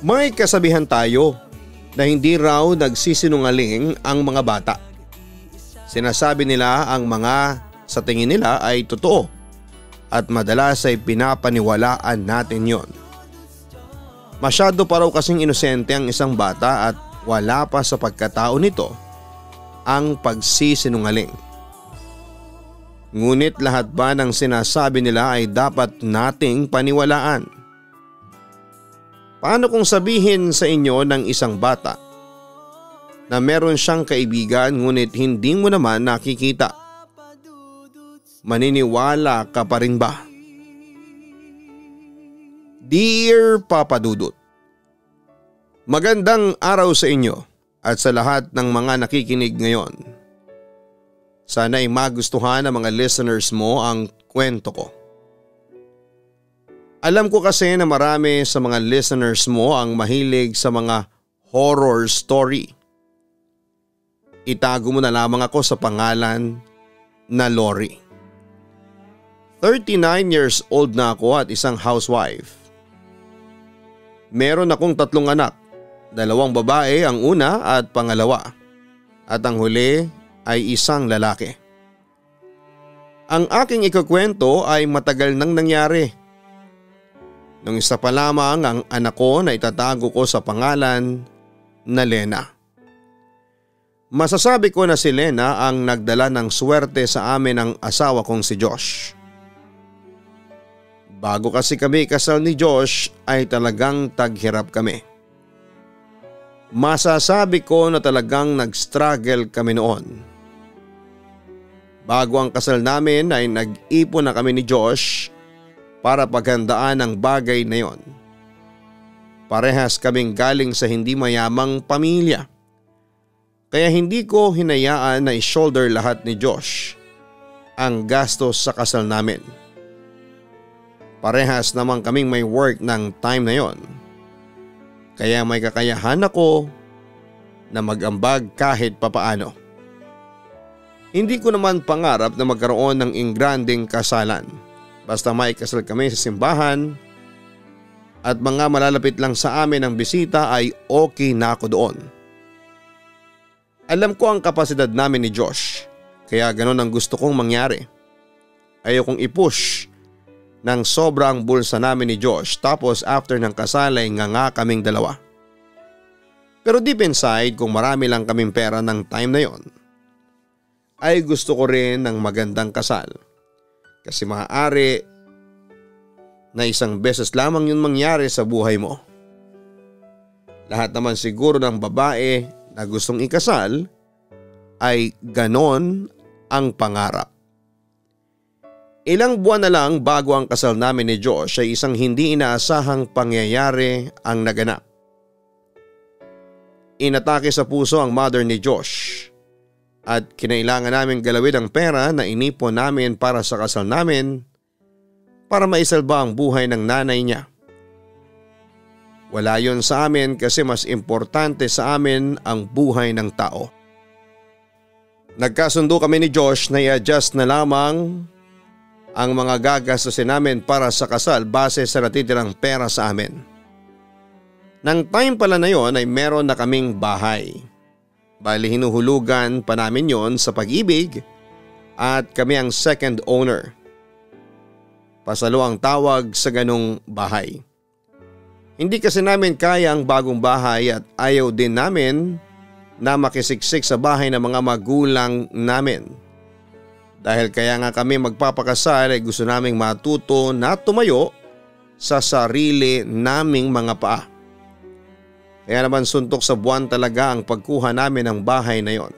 May kasabihan tayo na hindi raw nagsisinungaling ang mga bata. Sinasabi nila ang mga sa tingin nila ay totoo at madalas ay pinapaniwalaan natin yon. Masyado pa raw kasing inosente ang isang bata at wala pa sa pagkatao nito ang pagsisinungaling. Ngunit lahat ba ng sinasabi nila ay dapat nating paniwalaan? Paano kung sabihin sa inyo ng isang bata na meron siyang kaibigan ngunit hindi mo naman nakikita? Maniniwala ka pa rin ba? Dear Papa Dudut, magandang araw sa inyo at sa lahat ng mga nakikinig ngayon. Sana ay magustuhan ng mga listeners mo ang kwento ko. Alam ko kasi na marami sa mga listeners mo ang mahilig sa mga horror story. Itago mo na lamang ako sa pangalan na Lori. 39 years old na ako at isang housewife. Meron akong 3 anak, 2 babae ang una at pangalawa at ang huli ay isang lalaki. Ang aking ikukwento ay matagal nang nangyari. Nung isa pa lamang ang anak ko na itatago ko sa pangalan na Lena. Masasabi ko na si Lena ang nagdala ng swerte sa amin ng asawa kong si Josh. Bago kasi kami kasal ni Josh ay talagang taghirap kami. Masasabi ko na talagang nag-struggle kami noon. Bago ang kasal namin ay nag-ipon na kami ni Josh para paghandaan ang bagay na yon. Parehas kaming galing sa hindi mayamang pamilya. Kaya hindi ko hinayaan na i-shoulder lahat ni Josh ang gastos sa kasal namin. Parehas naman kaming may work ng time na yon. Kaya may kakayahan ako na mag-ambag kahit papaano. Hindi ko naman pangarap na magkaroon ng ingranding kasalan. Basta may kasal kami sa simbahan at mga malalapit lang sa amin ang bisita ay okay na ako doon. Alam ko ang kapasidad namin ni Josh kaya ganun ang gusto kong mangyari. Ayokong i-push ng sobrang bulsa namin ni Josh tapos after ng kasal ay nga kaming dalawa. Pero deep inside kung marami lang kaming pera ng time na yon ay gusto ko rin ng magandang kasal. Kasi maaari na isang beses lamang yun mangyari sa buhay mo. Lahat naman siguro ng babae na gustong ikasal ay ganon ang pangarap. Ilang buwan na lang bago ang kasal namin ni Josh ay isang hindi inaasahang pangyayari ang naganap. Inatake sa puso ang mother ni Josh. At kinailangan namin galawin ang pera na inipon namin para sa kasal namin para maisalba ang buhay ng nanay niya. Wala yon sa amin kasi mas importante sa amin ang buhay ng tao. Nagkasundo kami ni Josh na i-adjust na lamang ang mga gagastusin namin para sa kasal base sa natitirang pera sa amin. Nang time pala na yon ay meron na kaming bahay. Bali hinuhulugan pa namin yon sa Pag-ibig at kami ang second owner. Pasalo ang tawag sa ganong bahay. Hindi kasi namin kaya ang bagong bahay at ayaw din namin na makisiksik sa bahay ng mga magulang namin. Dahil kaya nga kami magpapakasal ay gusto naming matuto na tumayo sa sarili naming mga paa. Kaya naman suntok sa buwan talaga ang pagkuha namin ng bahay na yon.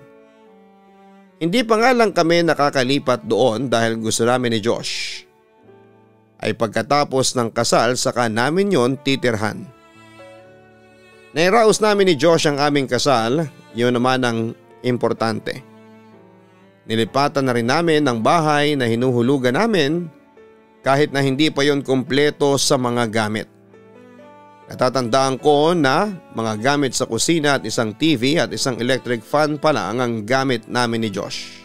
Hindi pa nga lang kami nakakalipat doon dahil gusto namin ni Josh. Ay pagkatapos ng kasal saka namin yon titirhan. Nairaos namin ni Josh ang aming kasal, yun naman ang importante. Nilipatan na rin namin ang bahay na hinuhulugan namin kahit na hindi pa yon kumpleto sa mga gamit. Natatandaan ko na mga gamit sa kusina at isang TV at isang electric fan pa lang ang gamit namin ni Josh.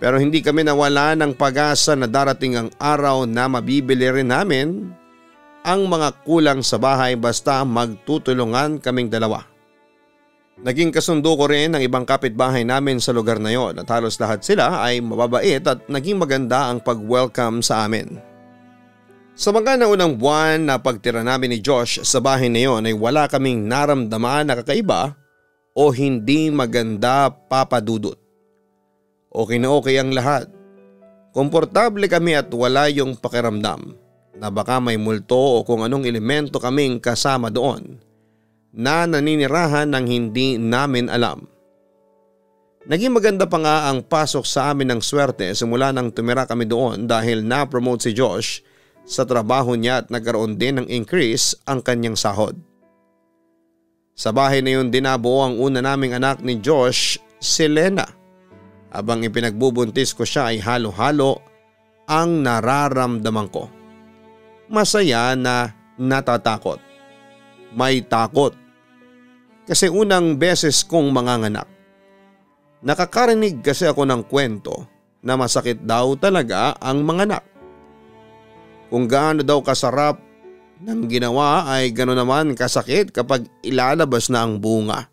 Pero hindi kami nawala ng pag-asa na darating ang araw na mabibili rin namin ang mga kulang sa bahay basta magtutulungan kaming dalawa. Naging kasundo ko rin ang ibang kapitbahay namin sa lugar na yon at halos lahat sila ay mababait at naging maganda ang pag-welcome sa amin. Sa mga naunang buwan na pagtira namin ni Josh sa bahay na yon ay wala kaming naramdaman na kakaiba o hindi maganda, Papa Dudut. Okay na okay ang lahat. Komportable kami at wala yung pakiramdam na baka may multo o kung anong elemento kaming kasama doon na naninirahan ng hindi namin alam. Naging maganda pa nga ang pasok sa amin ng swerte simula nang tumira kami doon dahil na-promote si Josh sa trabaho niya at nagkaroon din ng increase ang kanyang sahod. Sa bahay na yun dinabuo ang una naming anak ni Josh, si Lena. Habang ipinagbubuntis ko siya ay halo-halo ang nararamdaman ko. Masaya na natatakot. May takot. Kasi unang beses kong manganganak. Nakakarinig kasi ako ng kwento na masakit daw talaga ang manganak. Kung gaano daw kasarap ng ginawa ay gano'n naman kasakit kapag ilalabas na ang bunga.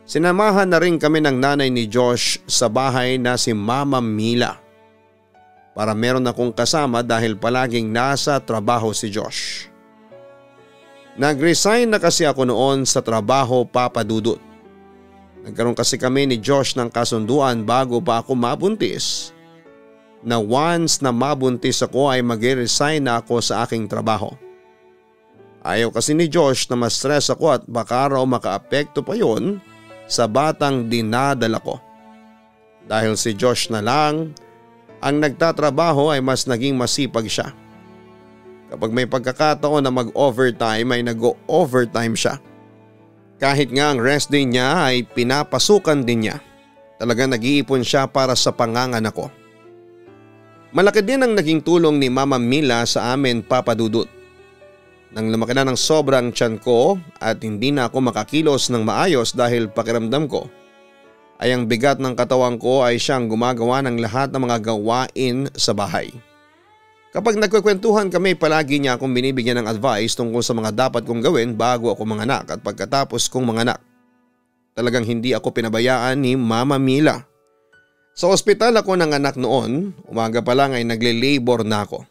Sinamahan na rin kami ng nanay ni Josh sa bahay na si Mama Mila para meron akong kasama dahil palaging nasa trabaho si Josh. Nag-resign na kasi ako noon sa trabaho, Papa Dudut. Nagkaroon kasi kami ni Josh ng kasunduan bago pa ako mabuntis na once na mabuntis ako ay mag-resign na ako sa aking trabaho. Ayaw kasi ni Josh na ma-stress ako at baka raw makaapekto pa yon sa batang dinadala ko. Dahil si Josh na lang ang nagtatrabaho ay mas naging masipag siya. Kapag may pagkakataon na mag-overtime ay nag-overtime siya. Kahit nga ang rest day niya ay pinapasukan din niya. Talagang nag-iipon siya para sa panganganak ko. Malaki din ang naging tulong ni Mama Mila sa amin, Papa Dudut. Nang lumaki na ng sobrang tiyan ko at hindi na ako makakilos ng maayos dahil pakiramdam ko ay ang bigat ng katawan ko ay siyang gumagawa ng lahat ng mga gawain sa bahay. Kapag nagkukwentuhan kami palagi niya akong binibigyan ng advice tungkol sa mga dapat kong gawin bago ako manganak at pagkatapos kong manganak. Talagang hindi ako pinabayaan ni Mama Mila. Sa ospital ako nanganak noon, umaga pa lang ay nagle-labor na ako.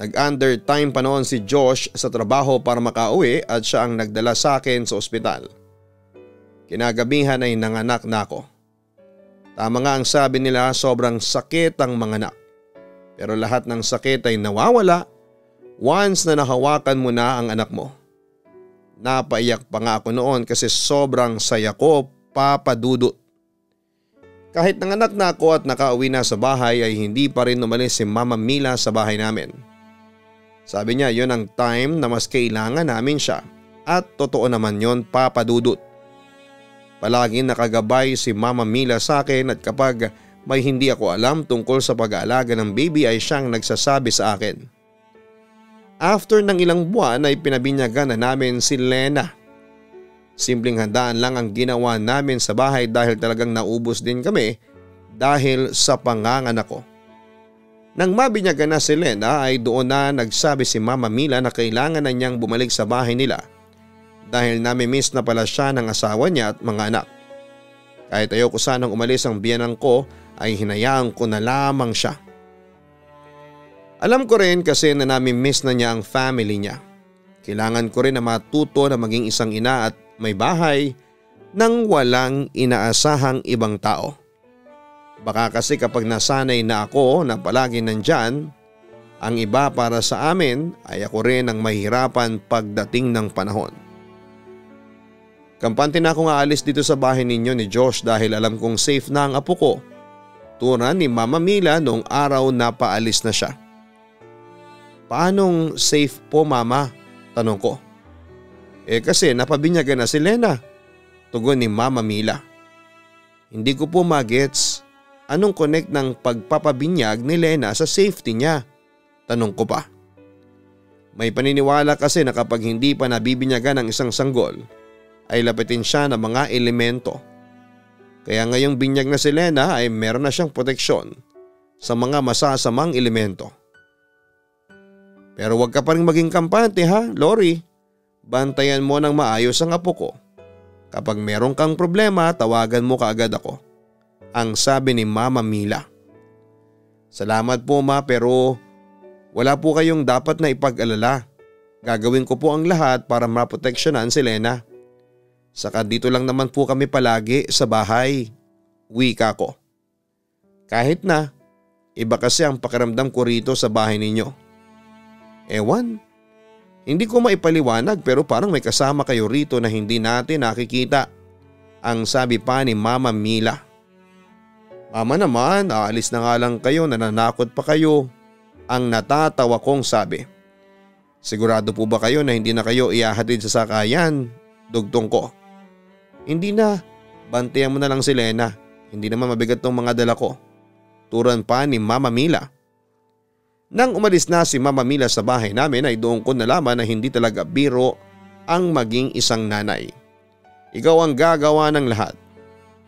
Nag-under time pa noon si Josh sa trabaho para makauwi at siya ang nagdala sa akin sa ospital. Kinagabihan ay nanganak na ako. Tama nga ang sabi nila, sobrang sakit ang manganak. Pero lahat ng sakit ay nawawala once na nahawakan mo na ang anak mo. Napaiyak pa nga ako noon kasi sobrang saya ko, Papa Dudut. Kahit nanganak na ako at nakauwi na sa bahay ay hindi pa rin umalis si Mama Mila sa bahay namin. Sabi niya yon ang time na mas kailangan namin siya at totoo naman yon, Papa Dudut. Palaging nakagabay si Mama Mila sa akin at kapag may hindi ako alam tungkol sa pag-aalaga ng baby ay siyang nagsasabi sa akin. After ng ilang buwan ay pinabinyagan na namin si Lena. Simpleng handaan lang ang ginawa namin sa bahay dahil talagang naubos din kami dahil sa panganganak ko. Nang mabinyagan na si Lena ay doon na nagsabi si Mama Mila na kailangan na niyang bumalik sa bahay nila dahil nami-miss na pala siya ng asawa niya at mga anak. Kahit ayaw ko sanang umalis ang biyanang ko ay hinayaan ko na lamang siya. Alam ko rin kasi na nami-miss na niya ang family niya. Kailangan ko rin na matuto na maging isang ina at may bahay nang walang inaasahang ibang tao. Baka kasi kapag nasanay na ako na palagi nandyan, ang iba para sa amin ay ako rin ang mahirapan pagdating ng panahon. Kampante na akong aalis dito sa bahay ninyo ni Josh dahil alam kong safe na ang apo ko. Turan ni Mama Mila noong araw na paalis na siya. Paanong safe po, Mama? Tanong ko. Kasi napabinyagan na si Lena. Tugon ni Mama Mila. Hindi ko po magets. Anong connect ng pagpapabinyag ni Lena sa safety niya? Tanong ko pa. May paniniwala kasi na kapag hindi pa nabibinyagan ng isang sanggol ay lapitin siya ng mga elemento. Kaya ngayong binyag na si Lena ay meron na siyang proteksyon sa mga masasamang elemento. Pero huwag ka pa rin maging kampante ha, Lori. Bantayan mo ng maayos ang apo ko. Kapag meron kang problema, tawagan mo kaagad ako. Ang sabi ni Mama Mila. Salamat po ma, pero wala po kayong dapat na ipag-alala. Gagawin ko po ang lahat para maproteksyonan si Lena. Saka dito lang naman po kami palagi sa bahay. Wika ko. Kahit na, iba kasi ang pakiramdam ko rito sa bahay ninyo. Ewan, hindi ko maipaliwanag pero parang may kasama kayo rito na hindi natin nakikita. Ang sabi pa ni Mama Mila. Mama naman, aalis na nga lang kayo, nananakot pa kayo. Ang natatawa kong sabi. Sigurado po ba kayo na hindi na kayo ihahatid sa sakayan? Dugtong ko. Hindi na, bantayan mo na lang si Lena. Hindi naman mabigat tong mga dala ko. Turan pa ni Mama Mila. Nang umalis na si Mama Mila sa bahay namin ay doon ko nalaman na hindi talaga biro ang maging isang nanay. Ikaw ang gagawa ng lahat.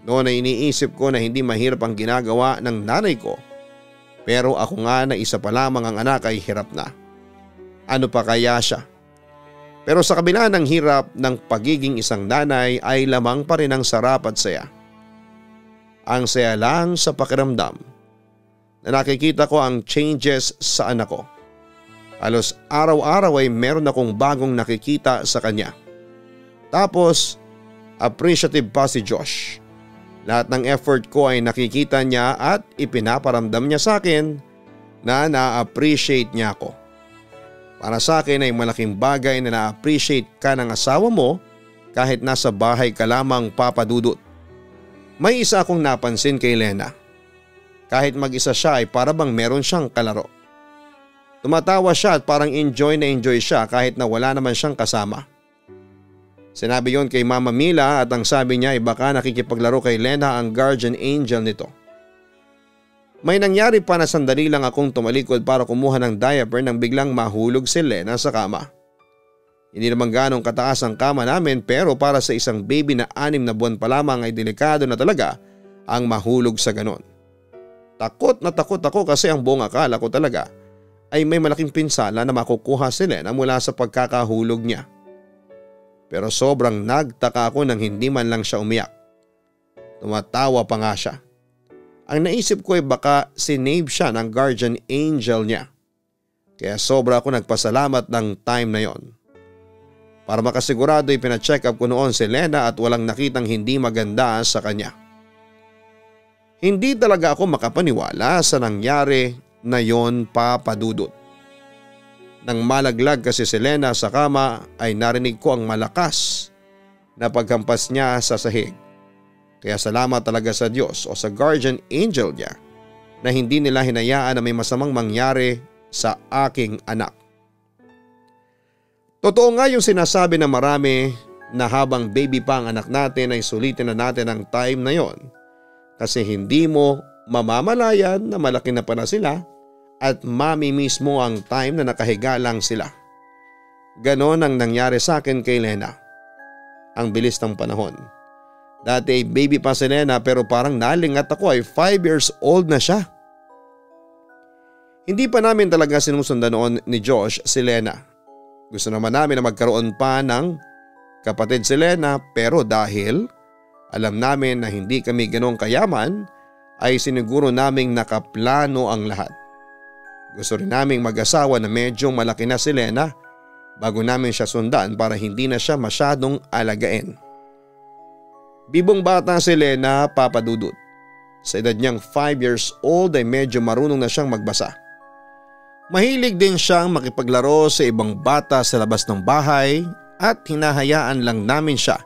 Noon ay iniisip ko na hindi mahirap ang ginagawa ng nanay ko. Pero ako nga na isa pa lamang ang anak ay hirap na. Ano pa kaya siya? Pero sa kabila ng hirap ng pagiging isang nanay ay lamang pa rin ang sarap at saya. Ang saya lang sa pakiramdam na nakikita ko ang changes sa anak ko. Halos araw-araw ay meron akong bagong nakikita sa kanya. Tapos appreciative pa si Josh. Lahat ng effort ko ay nakikita niya at ipinaparamdam niya sa akin na na-appreciate niya ako. Para sa akin ay malaking bagay na na-appreciate ka ng asawa mo kahit nasa bahay ka lamang, Papa Dudut. May isa akong napansin kay Lena. Kahit mag-isa siya ay para bang meron siyang kalaro. Tumatawa siya at parang enjoy na enjoy siya kahit na wala naman siyang kasama. Sinabi yon kay Mama Mila at ang sabi niya ay baka nakikipaglaro kay Lena ang guardian angel nito. May nangyari pa na sandali lang akong tumalikod para kumuha ng diaper nang biglang mahulog si Lena sa kama. Hindi naman ganong kataas ang kama namin pero para sa isang baby na 6 na buwan pa lamang ay delikado na talaga ang mahulog sa ganon. Takot na takot ako kasi ang buong akala ko talaga ay may malaking pinsala na makukuha si Lena mula sa pagkakahulog niya. Pero sobrang nagtaka ako nang hindi man lang siya umiyak. Tumatawa pa nga siya. Ang naisip ko ay baka sinave siya ng guardian angel niya. Kaya sobra ako nagpasalamat ng time na yon. Para makasigurado ay pina-check up ko noon si Lena at walang nakitang hindi maganda sa kanya. Hindi talaga ako makapaniwala sa nangyari na yon, Papa Dudut. Nang malaglag kasi si Lena sa kama ay narinig ko ang malakas na paghampas niya sa sahig. Kaya salamat talaga sa Diyos o sa guardian angel niya na hindi nila hinayaan na may masamang mangyari sa aking anak. Totoo nga yung sinasabi na marami na habang baby pa ang anak natin ay sulitin na natin ang time na yon. Kasi hindi mo mamamalayan na malaki na pala sila at mami mismo ang time na nakahiga lang sila. Ganon ang nangyari sa akin kay Lena. Ang bilis ng panahon. Dati ay baby pa si Lena pero parang nalingat ako ay 5 years old na siya. Hindi pa namin talaga sinusundan noon ni Josh si Lena. Gusto naman namin na magkaroon pa ng kapatid si Lena pero dahil alam namin na hindi kami ganong kayaman ay siniguro naming nakaplano ang lahat. Gusto rin naming mag-asawa na medyo malaki na si Lena bago namin siya sundan para hindi na siya masyadong alagain. Bibong bata si Lena, Papa Dudut. Sa edad niyang 5 years old ay medyo marunong na siyang magbasa. Mahilig din siyang makipaglaro sa ibang bata sa labas ng bahay at hinahayaan lang namin siya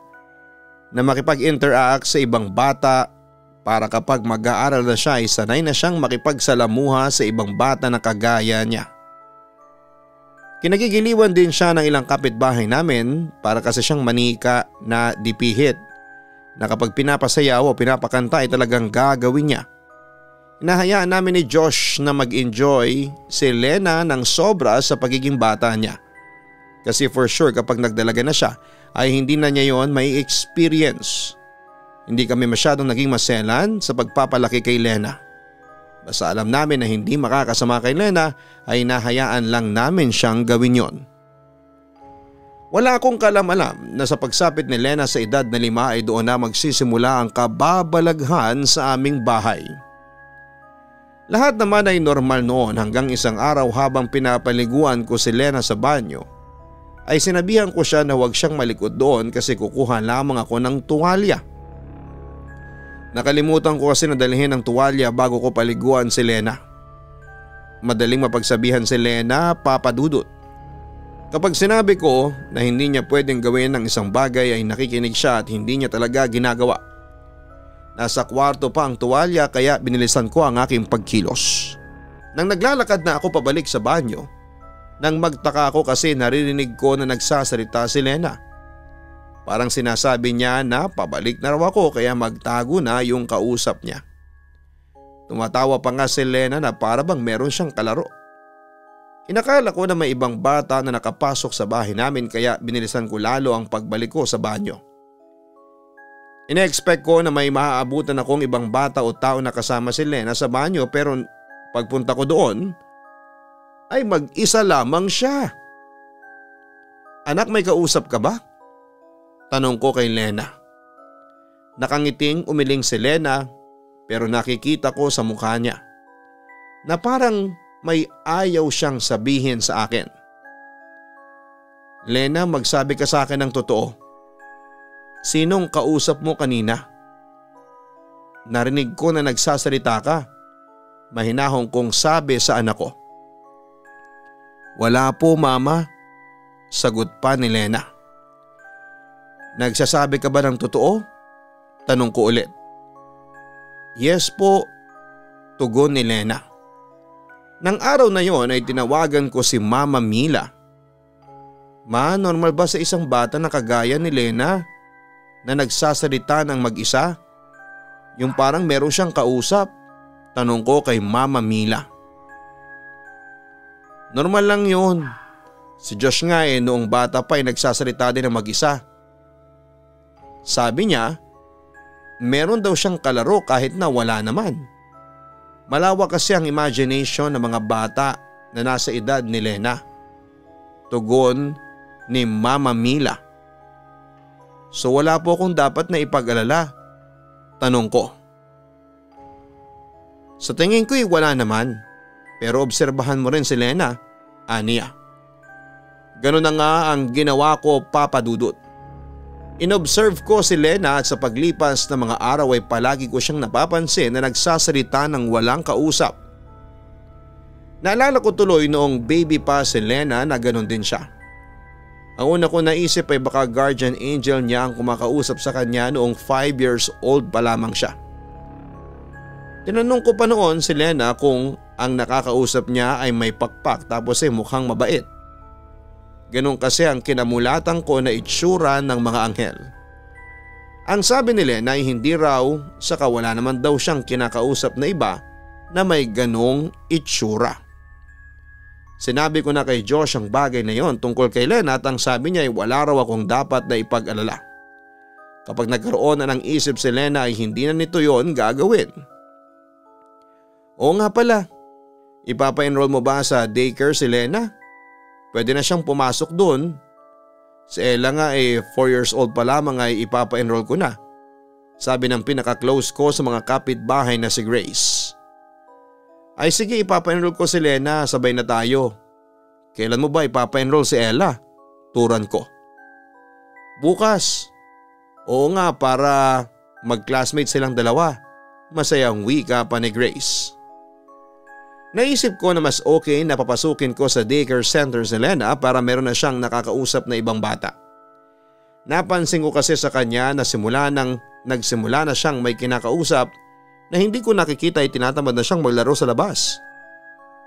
na makipag-interact sa ibang bata para kapag mag-aaral na siya ay sanay na siyang makipagsalamuha sa ibang bata na kagaya niya. Kinagigiliwan din siya ng ilang kapitbahay namin para kasi siyang manika na dipihit na kapag pinapasayaw o pinapakanta ay talagang gagawin niya. Hinahayaan namin ni Josh na mag-enjoy si Lena ng sobra sa pagiging bata niya. Kasi for sure kapag nagdalaga na siya ay hindi na niya yon may experience. Hindi kami masyadong naging maselan sa pagpapalaki kay Lena. Basta alam namin na hindi makakasama kay Lena ay nahayaan lang namin siyang gawin yon. Wala akong kalam-alam na sa pagsapit ni Lena sa edad na 5 ay doon na magsisimula ang kababalaghan sa aming bahay. Lahat naman ay normal noon hanggang isang araw habang pinapaliguan ko si Lena sa banyo ay sinabihan ko siya na huwag siyang malikot doon kasi kukuha lamang ako ng tuwalya. Nakalimutan ko kasi na dalhin ang tuwalya bago ko paliguan si Lena. Madaling mapagsabihan si Lena, Papa Dudut. Kapag sinabi ko na hindi niya pwedeng gawin ng isang bagay ay nakikinig siya at hindi niya talaga ginagawa. Nasa kwarto pa ang tuwalya kaya binilisan ko ang aking pagkilos. Nang naglalakad na ako pabalik sa banyo, nang magtaka ako kasi naririnig ko na nagsasalita si Lena. Parang sinasabi niya na pabalik na raw ako kaya magtago na yung kausap niya. Tumatawa pa nga si Lena na para bang meron siyang kalaro. Inakala ko na may ibang bata na nakapasok sa bahay namin kaya binilisan ko lalo ang pagbalik ko sa banyo. Ina-expect ko na may maaabutan akong ibang bata o tao na kasama si Lena sa banyo pero pagpunta ko doon ay mag-isa lamang siya. Anak, may kausap ka ba? Tanong ko kay Lena. Nakangiting umiling si Lena pero nakikita ko sa mukha niya na parang may ayaw siyang sabihin sa akin. Lena, magsabi ka sa akin ng totoo. Sinong kausap mo kanina? Narinig ko na nagsasalita ka. Mahinahong kong sabi sa anak ko. Wala po, Mama. Sagot pa ni Lena. Nagsasabi ka ba ng totoo? Tanong ko ulit. Yes po, tugon ni Lena. Nang araw na yon ay tinawagan ko si Mama Mila. Ma, normal ba sa isang bata na kagaya ni Lena na nagsasalita ng mag-isa? Yung parang meron siyang kausap? Tanong ko kay Mama Mila. Normal lang yun. Si Josh nga noong bata pa ay nagsasalita din ng mag-isa. Sabi niya, meron daw siyang kalaro kahit na wala naman. Malawak kasi ang imagination ng mga bata na nasa edad ni Lena. Tugon ni Mama Mila. So wala po akong dapat na ipag-alala? Tanong ko. Sa tingin ko'y wala naman, pero obserbahan mo rin si Lena, aniya. Ganun na nga ang ginawa ko, Papa Dudut. Inobserve ko si Lena at sa paglipas ng mga araw ay palagi ko siyang napapansin na nagsasalita ng walang kausap. Naalala ko tuloy noong baby pa si Lena na ganun din siya. Ang una ko naisip ay baka guardian angel niya ang kumakausap sa kanya noong 5 years old pa lamang siya. Tinanong ko pa noon si Lena kung ang nakakausap niya ay may pakpak tapos ay mukhang mabait. Ganun kasi ang kinamulatan ko na itsura ng mga anghel. Ang sabi ni Lena ay hindi raw saka wala naman daw siyang kinakausap na iba na may ganong itsura. Sinabi ko na kay Josh ang bagay na yon tungkol kay Lena at ang sabi niya ay wala raw akong dapat na ipag-alala. Kapag nagkaroon na ng isip si Lena ay hindi na nito yon gagawin. Oo nga pala, ipapa-enroll mo ba sa daycare si Lena? Pwede na siyang pumasok doon. Si Ella nga 4 years old pa lamang ay ipapa-enroll ko na. Sabi ng pinaka-close ko sa mga kapitbahay na si Grace. Ay sige, ipapa-enroll ko si Lena, sabay na tayo. Kailan mo ba ipapa-enroll si Ella? Turan ko. Bukas. Oo nga, para mag-classmate silang dalawa. Masayang wika pa ni Grace. Naisip ko na mas okay na papasukin ko sa daycare center si Lena para meron na siyang nakakausap na ibang bata. Napansin ko kasi sa kanya na nagsimula na siyang may kinakausap na hindi ko nakikita ay tinatamad na siyang maglaro sa labas.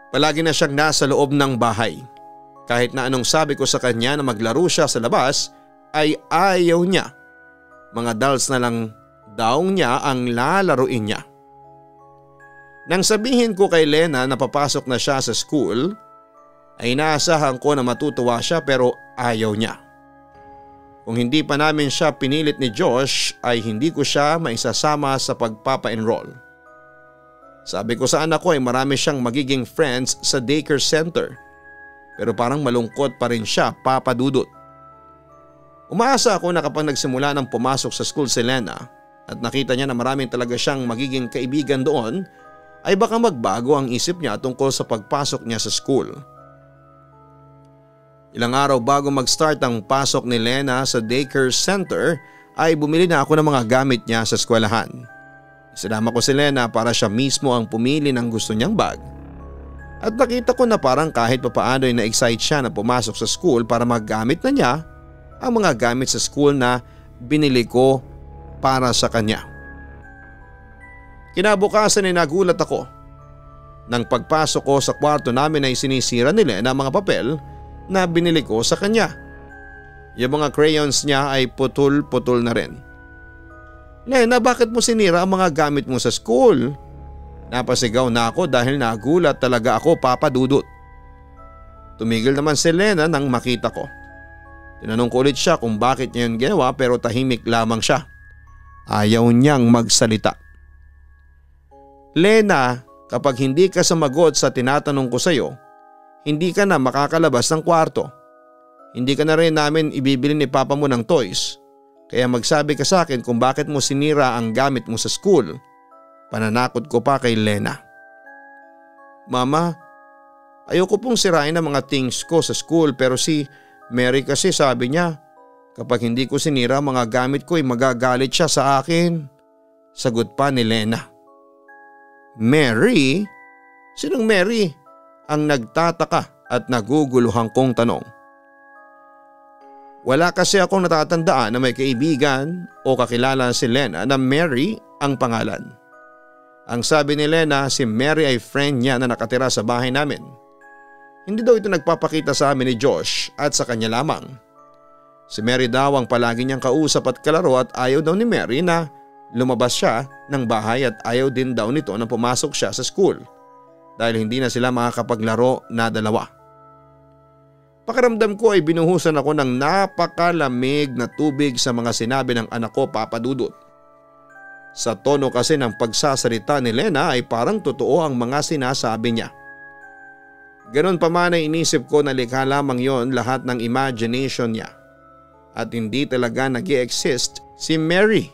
Palagi na siyang nasa loob ng bahay. Kahit na anong sabi ko sa kanya na maglaro siya sa labas ay ayaw niya. Mga dolls na lang daw niya ang lalaruin niya. Nang sabihin ko kay Lena na papasok na siya sa school, ay inaasahan ko na matutuwa siya pero ayaw niya. Kung hindi pa namin siya pinilit ni Josh ay hindi ko siya maisasama sa pagpapa-enroll. Sabi ko sa anak ko ay marami siyang magiging friends sa daycare center. Pero parang malungkot pa rin siya, Papa Dudut. Umaasa ako na kapag nagsimula ng pumasok sa school si Lena at nakita niya na maraming talaga siyang magiging kaibigan doon, ay baka magbago ang isip niya tungkol sa pagpasok niya sa school. Ilang araw bago mag-start ang pasok ni Lena sa daycare center ay bumili na ako ng mga gamit niya sa eskwelahan. Isinama ko si Lena para siya mismo ang pumili ng gusto niyang bag. At nakita ko na parang kahit papaano ay na-excite siya na pumasok sa school para maggamit na niya ang mga gamit sa school na binili ko para sa kanya. Kinabukasan ay nagulat ako. Nang pagpasok ko sa kwarto namin ay sinisira ni Lena ang mga papel na binili ko sa kanya. Yung mga crayons niya ay putol-putol na rin. Lena, bakit mo sinira ang mga gamit mo sa school? Napasigaw na ako dahil nagulat talaga ako, Papa Dudut. Tumigil naman si Lena nang makita ko. Tinanong ko ulit siya kung bakit niya yun ginawa pero tahimik lamang siya. Ayaw niyang magsalita. Lena, kapag hindi ka sumagot sa tinatanong ko sa iyo, hindi ka na makakalabas ng kwarto. Hindi ka na rin namin ibibili ni Papa mo ng toys. Kaya magsabi ka sa akin kung bakit mo sinira ang gamit mo sa school. Pananakot ko pa kay Lena. Mama, ayoko pong sirain ang mga things ko sa school pero si Mary kasi sabi niya kapag hindi ko sinira ang mga gamit ko ay magagalit siya sa akin. Sagot pa ni Lena. Mary? Sinong Mary? Ang nagtataka at naguguluhan kong tanong. Wala kasi akong natatandaan na may kaibigan o kakilala si Lena na Mary ang pangalan. Ang sabi ni Lena, si Mary ay friend niya na nakatira sa bahay namin. Hindi daw ito nagpapakita sa amin ni Josh at sa kanya lamang. Si Mary daw ang palagi niyang kausap at kalaro at ayaw daw ni Mary na lumabas siya ng bahay at ayaw din daw nito na pumasok siya sa school dahil hindi na sila makakapaglaro na dalawa. Pakiramdam ko ay binuhusan ako ng napakalamig na tubig sa mga sinabi ng anak ko, Papa Dudut. Sa tono kasi ng pagsasalita ni Lena ay parang totoo ang mga sinasabi niya. Ganon pa man ay inisip ko na likha lamang yon lahat ng imagination niya. At hindi talaga nag-i-exist si Mary.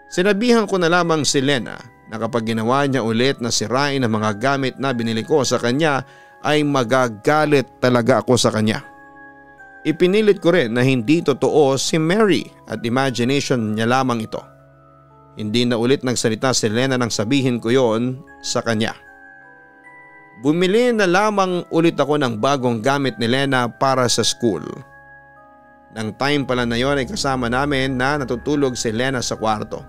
Sinabihan ko na lamang si Lena na kapag ginawa niya ulit na sirain ang mga gamit na binili ko sa kanya ay magagalit talaga ako sa kanya. Ipinilit ko rin na hindi totoo si Mary at imagination niya lamang ito. Hindi na ulit nagsalita si Lena nang sabihin ko yon sa kanya. Bumili na lamang ulit ako ng bagong gamit ni Lena para sa school. Nang time pala na yon ay kasama namin na natutulog si Lena sa kwarto.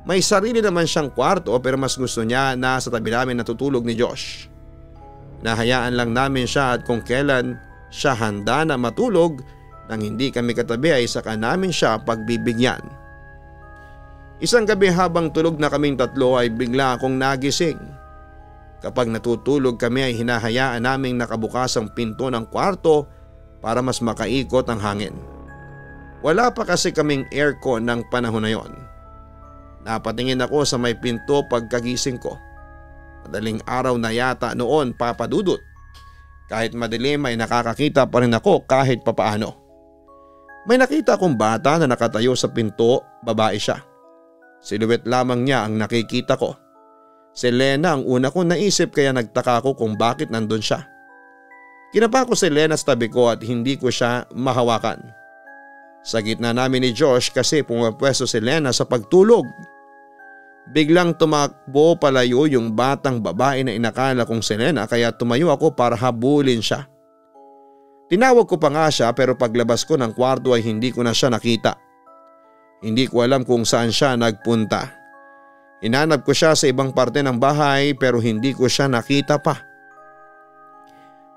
May sarili naman siyang kwarto pero mas gusto niya na sa tabi namin natutulog ni Josh. Nahayaan lang namin siya at kung kailan siya handa na matulog nang hindi kami katabi ay saka namin siya pagbibigyan. Isang gabi habang tulog na kaming tatlo ay bigla akong nagising. Kapag natutulog kami ay hinahayaan naming nakabukas ang pinto ng kwarto para mas makaikot ang hangin. Wala pa kasi kaming aircon ng panahon na yon. Napatingin ako sa may pinto pagkagising ko. Madaling araw na yata noon, Papa Dudut. Kahit madilim ay nakakakita pa rin ako kahit papaano. May nakita akong bata na nakatayo sa pinto, babae siya. Silhouette lamang niya ang nakikita ko. Si Lena ang una kong naisip kaya nagtaka ko kung bakit nandun siya. Kinapa ko si Lena sa tabi ko at hindi ko siya mahawakan. Sa gitna namin ni Josh kasi pumapwesto si Lena sa pagtulog. Biglang tumakbo palayo yung batang babae na inakala kong si Lena kaya tumayo ako para habulin siya. Tinawag ko pa nga siya pero paglabas ko ng kwarto ay hindi ko na siya nakita. Hindi ko alam kung saan siya nagpunta. Hinanap ko siya sa ibang parte ng bahay pero hindi ko siya nakita pa.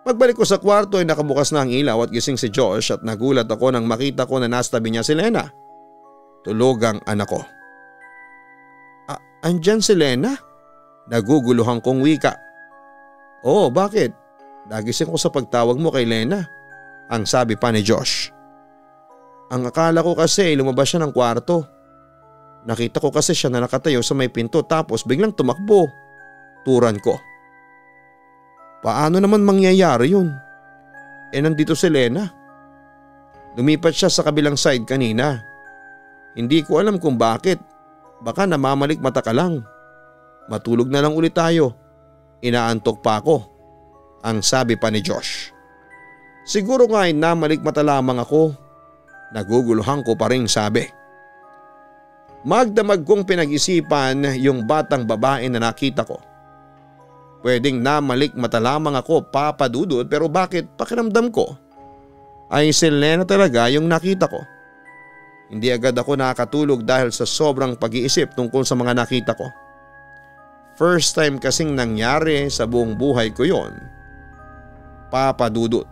Pagbalik ko sa kwarto ay nakabukas na ang ilaw at gising si Josh at nagulat ako nang makita ko na nasa tabi niya si Lena. Tulog ang anak ko. Andyan si Lena? Naguguluhan kong wika. Oo, bakit? Nagising ko sa pagtawag mo kay Lena. Ang sabi pa ni Josh. Ang akala ko kasi lumabas siya ng kwarto. Nakita ko kasi siya na nakatayo sa may pinto tapos biglang tumakbo. tinakturan ko. Paano naman mangyayari yun? Nandito si Lena. Lumipat siya sa kabilang side kanina. Hindi ko alam kung bakit. Baka namamalik mata ka lang. Matulog na lang ulit tayo. Inaantok pa ako. Ang sabi pa ni Josh. Siguro nga ay namalikmata lamang ako. Naguguluhan ko pa rin sabi. Magdamag kong pinag-isipan yung batang babae na nakita ko. Pwedeng namalikmata lamang ako, Papa Dudut, pero bakit pakiramdam ko ay si Lena talaga yung nakita ko. Hindi agad ako nakatulog dahil sa sobrang pag-iisip tungkol sa mga nakita ko. First time kasing nangyari sa buong buhay ko yon, Papa Dudut.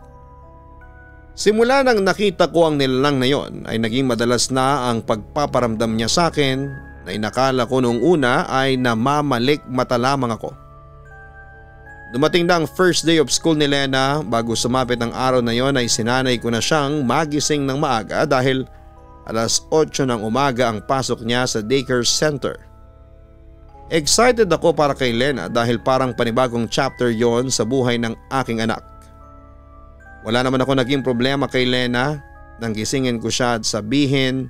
Simula nang nakita ko ang nilalang na yon ay naging madalas na ang pagpaparamdam niya sa akin na inakala ko noong una ay namamalikmata lamang ako. Dumating na ang first day of school ni Lena. Bago sumapit ang araw na yon ay sinanay ko na siyang magising ng maaga dahil alas 8 ng umaga ang pasok niya sa daycare center. Excited ako para kay Lena dahil parang panibagong chapter yon sa buhay ng aking anak. Wala naman ako naging problema kay Lena nang gisingin ko siya at sabihin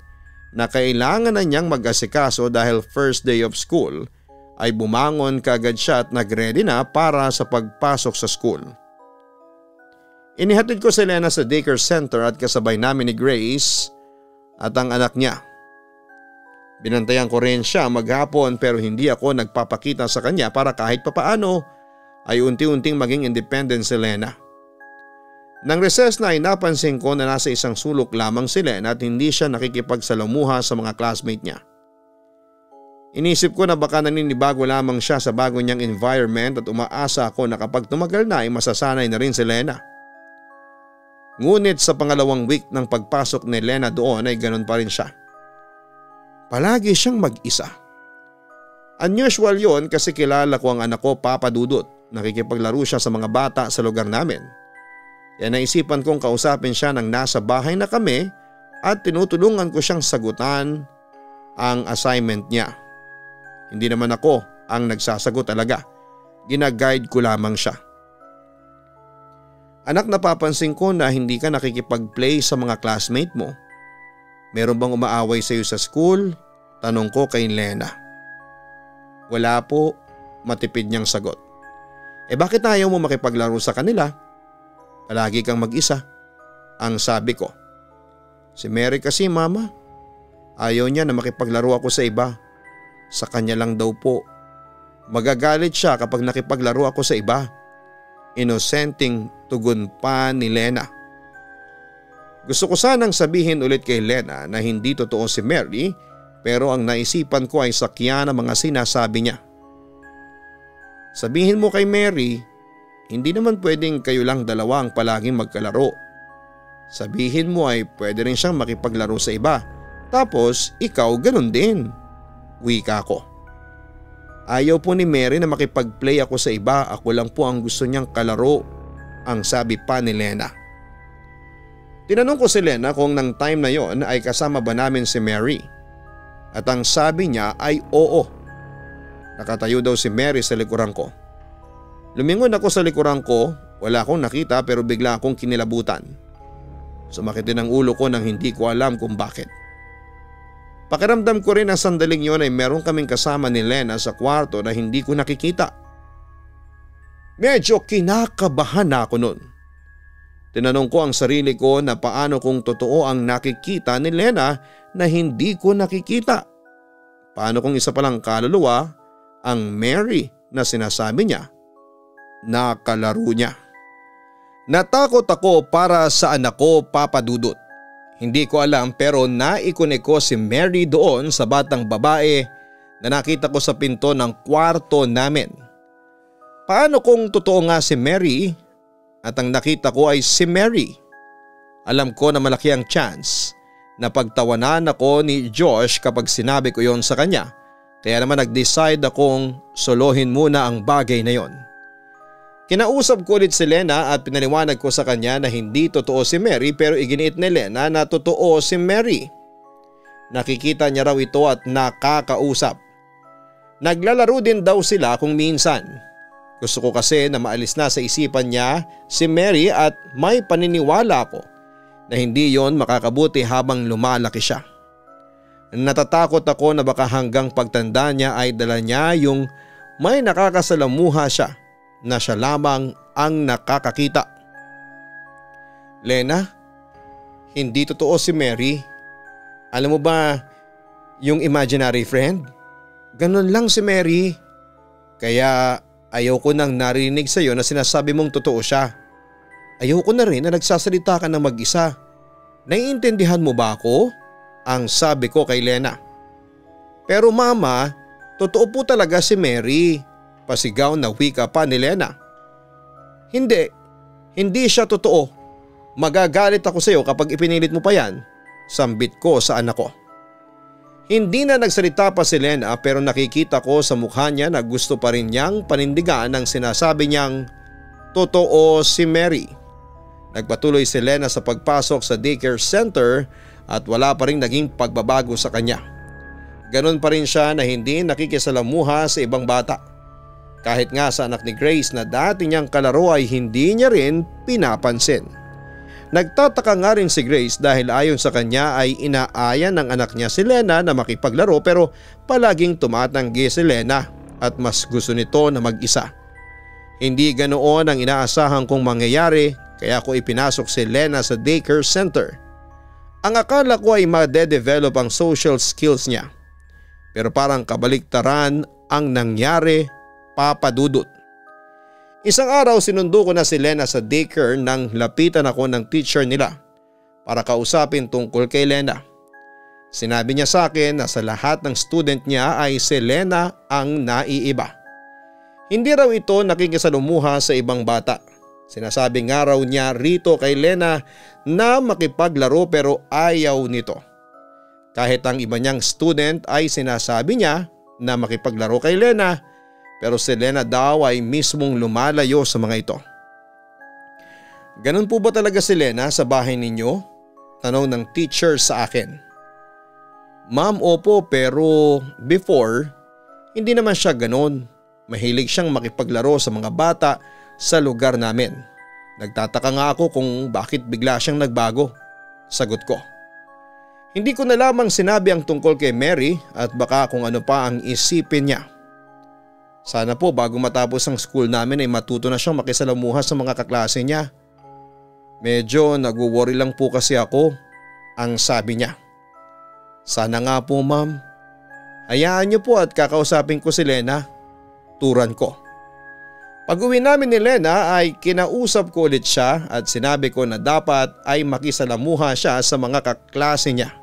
na kailangan na niyang mag-asikaso dahil first day of school ay bumangon kaagad siya at nag-ready na para sa pagpasok sa school. Inihatid ko si Lena sa daycare center at kasabay namin ni Grace at ang anak niya. Binantayan ko rin siya maghapon pero hindi ako nagpapakita sa kanya para kahit papaano ay unti-unting maging independent si Lena. Nang recess na ay napansin ko na nasa isang sulok lamang si Lena at hindi siya nakikipagsalamuha sa mga classmate niya. Inisip ko na baka naninibago lamang siya sa bago niyang environment at umaasa ako na kapag tumagal na ay masasanay na rin si Lena. Ngunit sa pangalawang week ng pagpasok ni Lena doon ay ganun pa rin siya. Palagi siyang mag-isa. Unusual yon kasi kilala ko ang anak ko, Papa Dudut. Nakikipaglaro siya sa mga bata sa lugar namin. Kaya naisipan kong kausapin siya nang nasa bahay na kami at tinutulungan ko siyang sagutan ang assignment niya. Hindi naman ako ang nagsasagot talaga. Ginaguide ko lamang siya. Anak, napapansin ko na hindi ka nakikipag-play sa mga classmate mo. Meron bang umaaway sa iyo sa school? Tanong ko kay Lena. Wala po, matipid niyang sagot. Bakit ayaw mo makipaglaro sa kanila? Palagi kang mag-isa, ang sabi ko. Si Mary kasi, Mama. Ayaw niya na makipaglaro ako sa iba. Sa kanya lang daw po. Magagalit siya kapag nakipaglaro ako sa iba. Inosenting tugon pa ni Lena. Gusto ko sanang sabihin ulit kay Lena na hindi totoo si Mary pero ang naisipan ko ay sakya ng mga sinasabi niya. Sabihin mo kay Mary, hindi naman pwedeng kayo lang dalawa ang palaging magkalaro. Sabihin mo ay pwede rin siyang makipaglaro sa iba. Tapos ikaw ganun din. Wika ko. Ayaw po ni Mary na makipag-play ako sa iba, ako lang po ang gusto niyang kalaro, ang sabi pa ni Lena. Tinanong ko si Lena kung nang time na yon ay kasama ba namin si Mary. At ang sabi niya ay oo. Nakatayo daw si Mary sa likuran ko. Lumingon ako sa likuran ko, wala akong nakita pero bigla akong kinilabutan. Sumakit din ang ulo ko nang hindi ko alam kung bakit. Pakiramdam ko rin na sandaling yon ay meron kaming kasama ni Lena sa kwarto na hindi ko nakikita. Medyo kinakabahan na ako noon. Tinanong ko ang sarili ko na paano kung totoo ang nakikita ni Lena na hindi ko nakikita. Paano kung isa palang kaluluwa ang Mary na sinasabi niya na kalaro niya. Natakot ako para sa anak ko, Papa Dudut. Hindi ko alam pero naikunik ko si Mary doon sa batang babae na nakita ko sa pinto ng kwarto namin. Paano kung totoo nga si Mary at ang nakita ko ay si Mary? Alam ko na malaki ang chance na pagtawanan ako ni Josh kapag sinabi ko yon sa kanya. Kaya naman nag-decide akong solohin muna ang bagay na yon. Kinausap ko ulit si Lena at pinaliwanag ko sa kanya na hindi totoo si Mary pero iginiit ni Lena na totoo si Mary. Nakikita niya raw ito at nakakausap. Naglalaro din daw sila kung minsan. Gusto ko kasi na maalis na sa isipan niya si Mary at may paniniwala ako na hindi yon makakabuti habang lumalaki siya. Natatakot ako na baka hanggang pagtanda niya ay dala niya yung may nakakasalamuha siya na siya lamang ang nakakakita. Lena, hindi totoo si Mary. Alam mo ba yung imaginary friend? Ganun lang si Mary. Kaya ayaw ko nang narinig sa iyo na sinasabi mong totoo siya. Ayaw ko na rin na nagsasalita ka ng mag-isa. Naiintindihan mo ba ako? Ang sabi ko kay Lena. Pero mama, totoo po talaga si Mary. Pasigaw na wika pa ni Lena. Hindi siya totoo. Magagalit ako sa iyo kapag ipinilit mo pa yan. Sambit ko sa anak ko. Hindi na nagsalita pa si Lena pero nakikita ko sa mukha niya na gusto pa rin niyang panindigan ang sinasabi niyang totoo si Mary. Nagpatuloy si Lena sa pagpasok sa daycare center at wala pa rin naging pagbabago sa kanya. Ganon pa rin siya na hindi nakikisalamuha sa ibang bata. Kahit nga sa anak ni Grace na dati niyang kalaro ay hindi niya rin pinapansin. Nagtataka nga rin si Grace dahil ayon sa kanya ay inaaya ng anak niya si Lena na makipaglaro pero palaging tumatanggi si Lena at mas gusto nito na mag-isa. Hindi ganoon ang inaasahan kong mangyayari kaya ko ipinasok si Lena sa daycare center. Ang akala ko ay ma-develop ang social skills niya. Pero parang kabaliktaran ang nangyari, Papa Dudut. Isang araw sinundo ko na si Lena sa daycare nang lapitan ako ng teacher nila para kausapin tungkol kay Lena. Sinabi niya sa akin na sa lahat ng student niya ay si Lena ang naiiba. Hindi raw ito nakikisalumuha sa ibang bata. Sinasabi nga raw niya rito kay Lena na makipaglaro pero ayaw nito. Kahit ang iba niyang student ay sinasabi niya na makipaglaro kay Lena pero si Lena daw ay mismong lumalayo sa mga ito. Ganun po ba talaga si Lena sa bahay ninyo? Tanong ng teacher sa akin. Ma'am, opo, pero before hindi naman siya ganun. Mahilig siyang makipaglaro sa mga bata sa lugar namin. Nagtataka nga ako kung bakit bigla siyang nagbago. Sagot ko. Hindi ko na lamang sinabi ang tungkol kay Mary at baka kung ano pa ang isipin niya. Sana po bago matapos ang school namin ay matuto na siyang makisalamuha sa mga kaklase niya. Medyo nag-worry lang po kasi ako, ang sabi niya. Sana nga po ma'am. Hayaan niyo po at kakausapin ko si Lena. Turan ko. Pag-uwi namin ni Lena ay kinausap ko ulit siya at sinabi ko na dapat ay makisalamuha siya sa mga kaklase niya.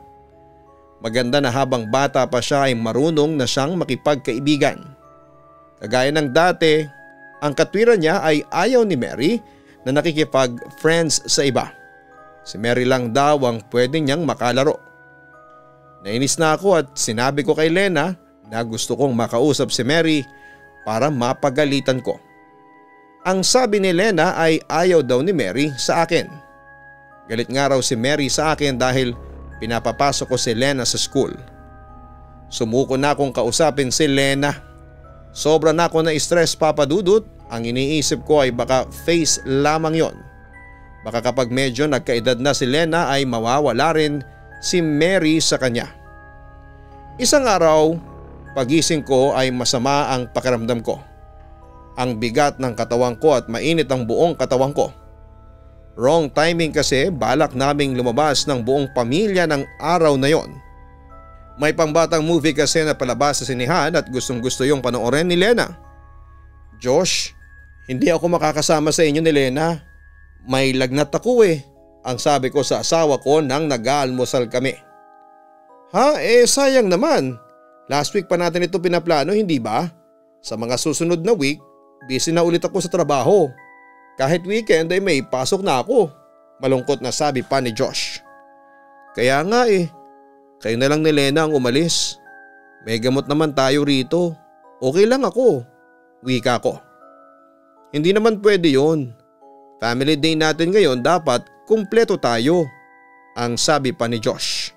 Maganda na habang bata pa siya ay marunong na siyang makipagkaibigan. Kagaya ng dati, ang katwiran niya ay ayaw ni Mary na nakikipag-friends sa iba. Si Mary lang daw ang pwede niyang makalaro. Nainis na ako at sinabi ko kay Lena na gusto kong makausap si Mary para mapagalitan ko. Ang sabi ni Lena ay ayaw daw ni Mary sa akin. Galit nga raw si Mary sa akin dahil pinapapasok ko si Lena sa school. Sumuko na akong kausapin si Lena. Sobra na ako na stress, Papa Dudut. Ang iniisip ko ay baka face lamang yon. Baka kapag medyo nagkaedad na si Lena ay mawawala rin si Mary sa kanya. Isang araw, pagising ko ay masama ang pakiramdam ko. Ang bigat ng katawan ko at mainit ang buong katawan ko. Wrong timing kasi balak naming lumabas ng buong pamilya ng araw na yon. May pangbatang movie kasi na palabas sa sinihan at gustong gusto yung panoorin ni Lena. Josh, hindi ako makakasama sa inyo ni Lena. May lagnat ako eh. Ang sabi ko sa asawa ko nang nag-aalmusal kami. Ha? Sayang naman. Last week pa natin ito pinaplano, hindi ba? Sa mga susunod na week, busy na ulit ako sa trabaho. Kahit weekend ay may pasok na ako. Malungkot na sabi pa ni Josh. Kaya nga eh. Kayo na lang ni Lena ang umalis. May gamot naman tayo rito. Okay lang ako. Wika ko. Hindi naman pwede yun. Family day natin ngayon, dapat kumpleto tayo. Ang sabi pa ni Josh.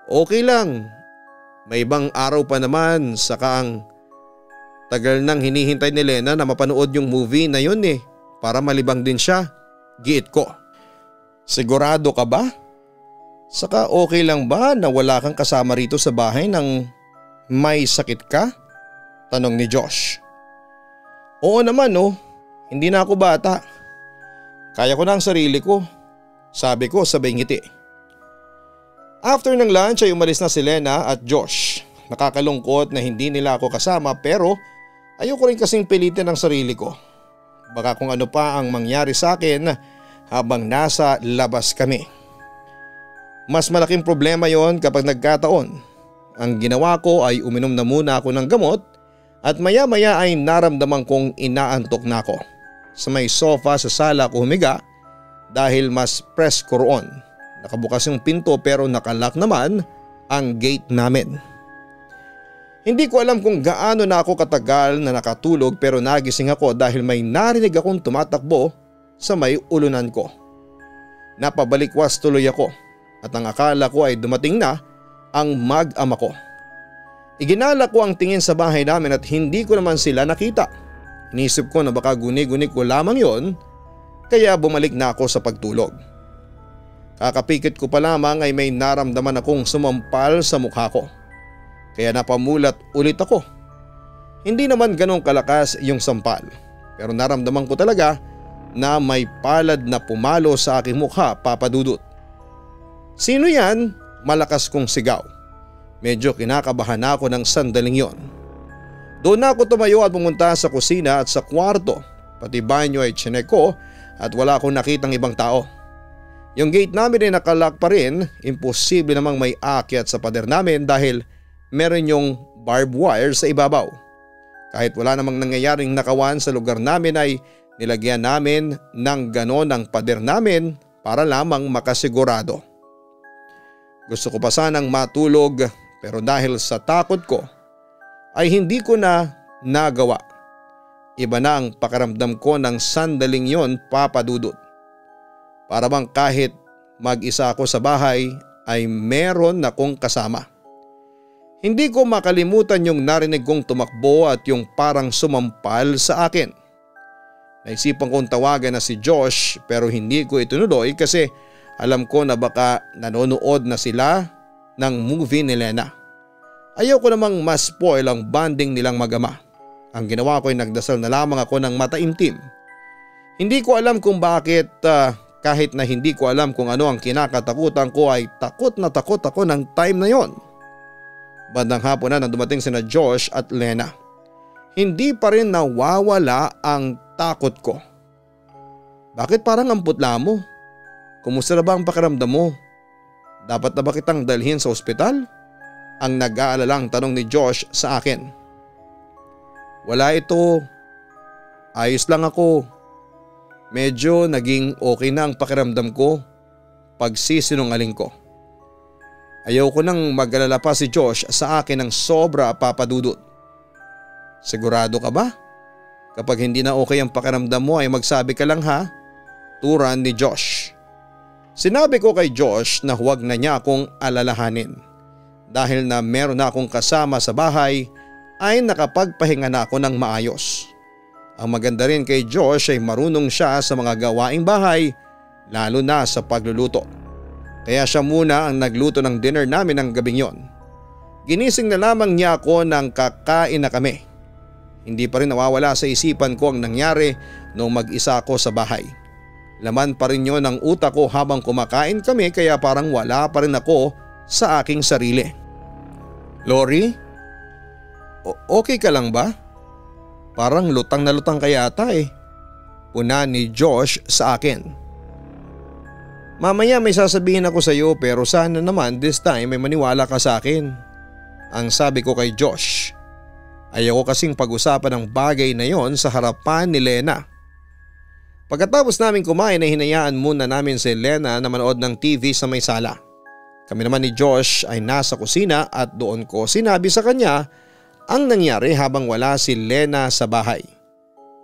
Okay lang. May ibang araw pa naman, saka ang Tagal nang hinihintay ni Lena na mapanood yung movie na yun para malibang din siya. Giit ko. Sigurado ka ba? Saka okay lang ba na wala kang kasama rito sa bahay nang may sakit ka? Tanong ni Josh. Oo naman hindi na ako bata. Kaya ko na ang sarili ko. Sabi ko sabay ngiti. After ng lunch ay umalis na si Lena at Josh. Nakakalungkot na hindi nila ako kasama pero ayoko rin kasing pilitin ang sarili ko. Baka kung ano pa ang mangyari sa akin habang nasa labas kami. Mas malaking problema yon kapag nagkataon. Ang ginawa ko ay uminom na muna ako ng gamot at maya-maya ay naramdaman kong inaantok na ako. Sa may sofa sa sala ko humiga dahil mas presko roon. Nakabukas yung pinto pero nakalock naman ang gate namin. Hindi ko alam kung gaano na ako katagal na nakatulog pero nagising ako dahil may narinig akong tumatakbo sa may ulunan ko. Napabalikwas tuloy ako at ang akala ko ay dumating na ang mag-ama ko. Iginala ko ang tingin sa bahay namin at hindi ko naman sila nakita. Inisip ko na baka guni-guni ko lamang yon kaya bumalik na ako sa pagtulog. Kakapikit ko pa lamang ay may naramdaman akong sumampal sa mukha ko. Kaya napamulat ulit ako. Hindi naman ganong kalakas yung sampal pero naramdaman ko talaga na may palad na pumalo sa aking mukha, Papa Dudut. Sino yan? Malakas kong sigaw. Medyo kinakabahan ako ng sandaling yon. Doon ako tumayo at pumunta sa kusina at sa kwarto. Pati banyo ay chinek ko at wala akong nakitang ibang tao. Yung gate namin ay nakalock pa rin. Imposible namang may aakyat sa pader namin dahil meron yung barbed wire sa ibabaw. Kahit wala namang nangyayaring nakawan sa lugar namin ay nilagyan namin ng ganon ang pader namin para lamang makasigurado. Gusto ko pa sanang matulog pero dahil sa takot ko ay hindi ko na nagawa. Iba na ang pakiramdam ko ng sandaling yon, Papa Dudut. Para bang kahit mag-isa ako sa bahay ay meron akong kasama. Hindi ko makalimutan yung narinig kong tumakbo at yung parang sumampal sa akin. Naisipan kong tawagan na si Josh pero hindi ko itinuloy kasi alam ko na baka nanonood na sila ng movie ni Lena. Ayaw ko namang mas spoil ang bonding nilang mag-ama. Ang ginawa ko ay nagdasal na lamang ako ng mataimtim. Hindi ko alam kung bakit kahit na hindi ko alam kung ano ang kinakatakutan ko ay takot na takot ako ng time na yon. Bandang hapon na nang dumating sina Josh at Lena. Hindi pa rin nawawala ang takot ko. Bakit parang ang putla mo? Kumusta na ba ang pakiramdam mo? Dapat na ba kitang dalhin sa ospital? Ang nag-aalalang tanong ni Josh sa akin. Wala ito. Ayos lang ako. Medyo naging okay na ang pakiramdam ko pag sisinungaling ko. Ayaw ko nang mag-alala pa si Josh sa akin ng sobra, Papa Dudut. Sigurado ka ba? Kapag hindi na okay ang pakiramdam mo ay magsabi ka lang ha? Turan ni Josh. Sinabi ko kay Josh na huwag na niya akong alalahanin. Dahil na meron na akong kasama sa bahay ay nakapagpahinga na ako ng maayos. Ang maganda rin kay Josh ay marunong siya sa mga gawaing bahay lalo na sa pagluluto. Kaya siya muna ang nagluto ng dinner namin ng gabing yon. Ginising na lamang niya ako nang kakain na kami. Hindi pa rin nawawala sa isipan ko ang nangyari noong mag-isa ako sa bahay. Laman pa rin yon ang utak ko habang kumakain kami kaya parang wala pa rin ako sa aking sarili. Lori? Okay ka lang ba? Parang lutang na lutang ka yata eh. Puna ni Josh sa akin. Mamaya may sasabihin ako sa iyo pero sana naman this time may maniwala ka sa akin. Ang sabi ko kay Josh. Ayaw ko kasing pag-usapan ang bagay na yon sa harapan ni Lena. Pagkatapos namin kumain ay hinayaan muna namin si Lena na manood ng TV sa may sala. Kami naman ni Josh ay nasa kusina at doon ko sinabi sa kanya ang nangyari habang wala si Lena sa bahay.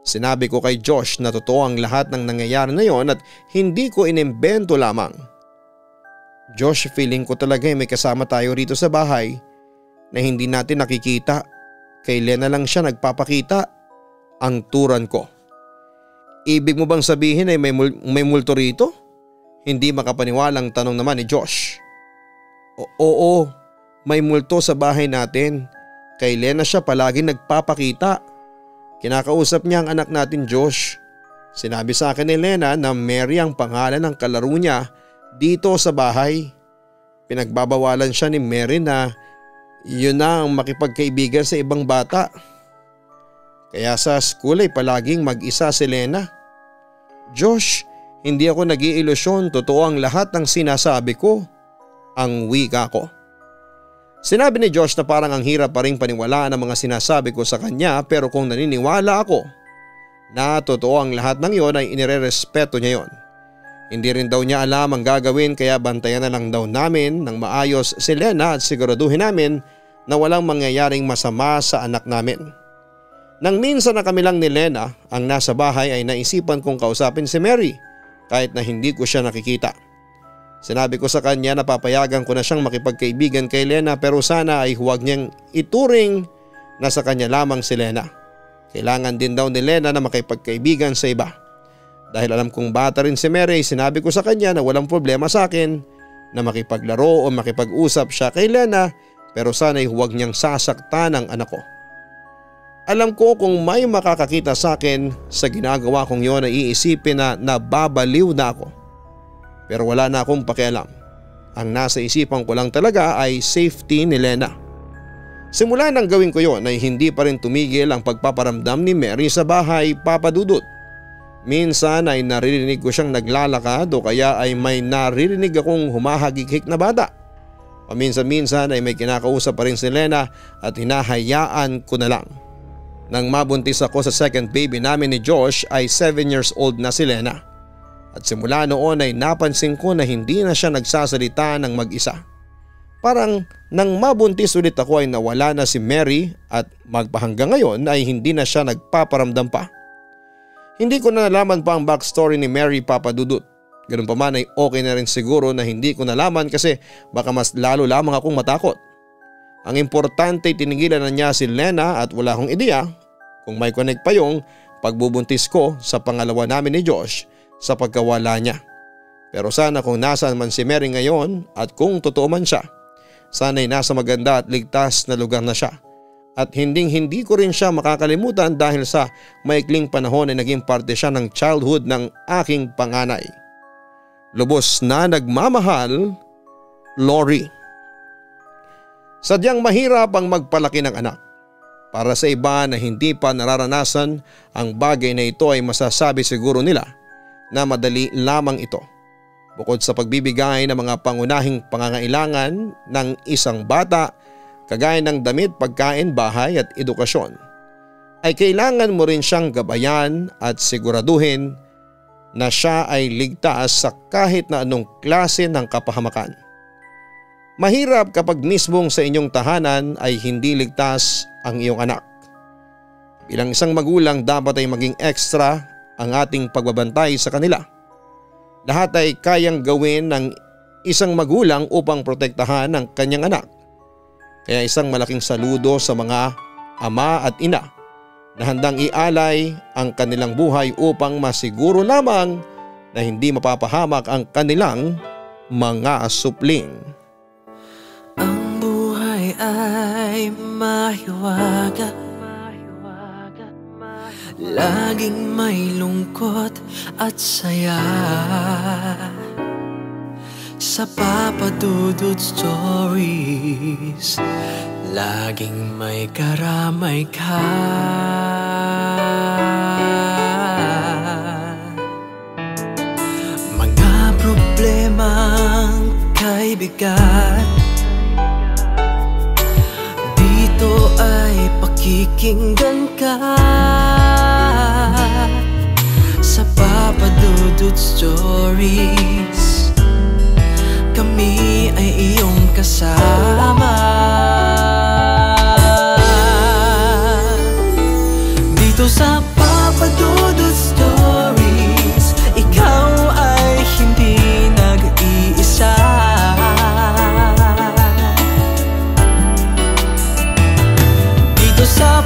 Sinabi ko kay Josh na totoo ang lahat ng nangyayari na yon at hindi ko inimbento lamang. Josh, feeling ko talaga may kasama tayo rito sa bahay na hindi natin nakikita kay Lena lang siya nagpapakita. Ang turan ko. Ibig mo bang sabihin ay may multo rito? Hindi makapaniwalang tanong naman ni Josh. Oo, may multo sa bahay natin. Kay Lena siya palaging nagpapakita. Kinakausap niya ang anak natin Josh. Sinabi sa akin ni Lena na Mary ang pangalan ng kalaro niya dito sa bahay. Pinagbabawalan siya ni Mary na yun na ang makipagkaibigan sa ibang bata. Kaya sa school ay palaging mag-isa si Lena. Josh, hindi ako nag-iilusyon, totoo ang lahat ng sinasabi ko. Ang wika ko. Sinabi ni Josh na parang ang hirap pa rin paniwalaan ang mga sinasabi ko sa kanya, pero kung naniniwala ako na totoo ang lahat ng yon ay inirerespeto niya yon. Hindi rin daw niya alam ang gagawin, kaya bantayan na lang daw namin ng maayos si Lena at siguraduhin namin na walang mangyayaring masama sa anak namin. Nang minsan na kami lang ni Lena ang nasa bahay ay naisipan kong kausapin si Mary kahit na hindi ko siya nakikita. Sinabi ko sa kanya na papayagan ko na siyang makipagkaibigan kay Lena, pero sana ay huwag niyang ituring na sa kanya lamang si Lena. Kailangan din daw ni Lena na makipagkaibigan sa iba. Dahil alam kong bata rin si Mary, sinabi ko sa kanya na walang problema sa akin na makipaglaro o makipag-usap siya kay Lena, pero sana ay huwag niyang sasaktan ang anak ko. Alam ko kung may makakakita sa akin sa ginagawa kong yon ay iisipin na nababaliw na ako. Pero wala na akong pakialam. Ang nasa isipan ko lang talaga ay safety ni Lena. Simula nang gawin ko yon ay hindi pa rin tumigil ang pagpaparamdam ni Mary sa bahay, Papa Dudut. Minsan ay naririnig ko siyang naglalakad o kaya ay may naririnig akong humahagik-hik na bata. Paminsan-minsan ay may kinakausap pa rin si Lena at hinahayaan ko na lang. Nang mabuntis ako sa second baby namin ni Josh ay 7 years old na si Lena. At simula noon ay napansin ko na hindi na siya nagsasalita ng mag-isa. Parang nang mabuntis ulit ako ay nawala na si Mary at magpahanggang ngayon ay hindi na siya nagpaparamdam pa. Hindi ko na nalaman pa ang backstory ni Mary, Papa Dudut. Ganun pa man ay okay na rin siguro na hindi ko nalaman kasi baka mas lalo lamang akong matakot. Ang importante tinigilan na niya si Lena at wala akong ideya kung may connect pa yung pagbubuntis ko sa pangalawa namin ni Josh sa pagkawala niya. Pero sana kung nasaan man si Mary ngayon at kung totoo man siya, sana'y nasa maganda at ligtas na lugar na siya. At hindi ko rin siya makakalimutan dahil sa maikling panahon ay naging parte siya ng childhood ng aking panganay. Lubos na nagmamahal, Lori. Sadyang mahirap ang magpalaki ng anak. Para sa iba na hindi pa nararanasan ang bagay na ito ay masasabi siguro nila na madali lamang ito. Bukod sa pagbibigay ng mga pangunahing pangangailangan ng isang bata, kagaya ng damit, pagkain, bahay at edukasyon, ay kailangan mo rin siyang gabayan at siguraduhin na siya ay ligtas sa kahit na anong klase ng kapahamakan. Mahirap kapag mismong sa inyong tahanan ay hindi ligtas ang iyong anak. Bilang isang magulang dapat ay maging extra ang ating pagbabantay sa kanila. Lahat ay kayang gawin ng isang magulang upang protektahan ang kanyang anak. Kaya isang malaking saludo sa mga ama at ina na handang ialay ang kanilang buhay upang masiguro lamang na hindi mapapahamak ang kanilang mga supling. Ang buhay ay mahiwaga, laging may lungkot at saya. Sa Papa Dudut Stories, laging may karamay ka. Mga problemang kay bigat, dito ay pakikinggan ka. Sa Papa Dudut Stories, kami ay iyong kasama. Dito sa Papa Dudut Stories, ikaw ay hindi nag-iisa. Dito sa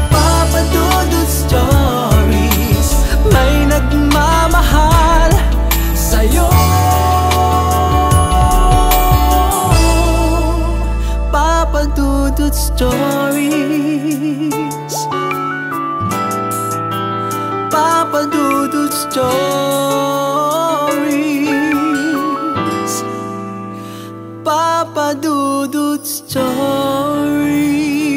Dudut Stories. Papa Dudut Stories. Papa Dudut Stories.